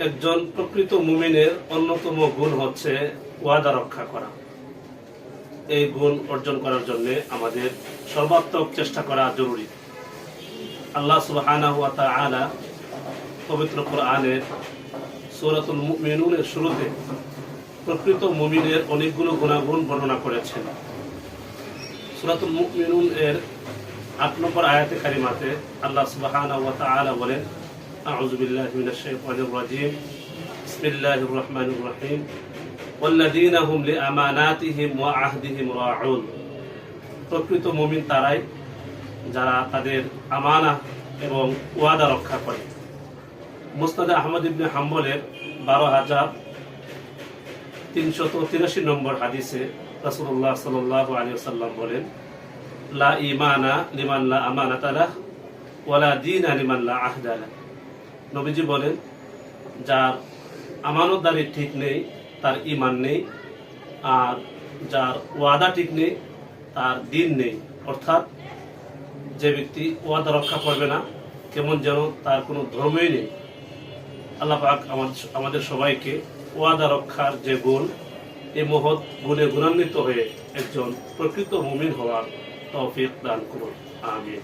একজন প্রকৃত মুমিনের অন্যতম গুণ হচ্ছে ওয়াদা রক্ষা করা। এই গুণ অর্জন করার জন্য আমাদের সর্বাত্মক চেষ্টা করা জরুরি। আল্লাহ সুবহানাহু ওয়া তাআলা পবিত্র কোরআনের সূরাতুল মুমিনুনের শুরুতে প্রকৃত মুমিনের অনেকগুলো গুণাগুণ বর্ণনা করেছেন। সূরাতুল মুমিনুন এর ৮ নম্বর আয়াতে কারিমাতে আল্লাহ সুবহানাহু ওয়া তাআলা বলেন, আউযু বিল্লাহি মিনাশ শাইতানির রাজীম, বিসমিল্লাহির রহমানির রহিম, ওয়াল্লাযীনা হুম লিআমানাতিহিম ওয়া আহদিহিম রাউন। প্রকৃত মুমিন তারাই যারা তাদের আমানা এবং ওয়াদা রক্ষা করে। মুসনাদে আহমদ ইবনে হাম্বলের ১২,৩৮৩ নম্বর হাদিসে রাসূলুল্লাহ সাল্লাল্লাহু আলাইহি ওয়াসাল্লাম বলেন, লা ঈমানা লিমান লা আমানাতা লাহু ওয়া লা দীনা লিমান লা আহদা লাহু। নবীজি বলেন, যার আমানতদারি ঠিক নেই তার ঈমান নেই, আর যার ওয়াদা ঠিক নেই তার দিন নেই। অর্থাৎ যে ব্যক্তি ওয়াদা রক্ষা করবে না, কেমন যেন তার কোনো ধর্মই নেই। আল্লাহ পাক আমাদের সবাইকে ওয়াদা রক্ষার যে গুণ, এই মহৎ গুণে গুণান্বিত হয়ে একজন প্রকৃত মুমিন হওয়ার তৌফিক দান করুন। আমিন।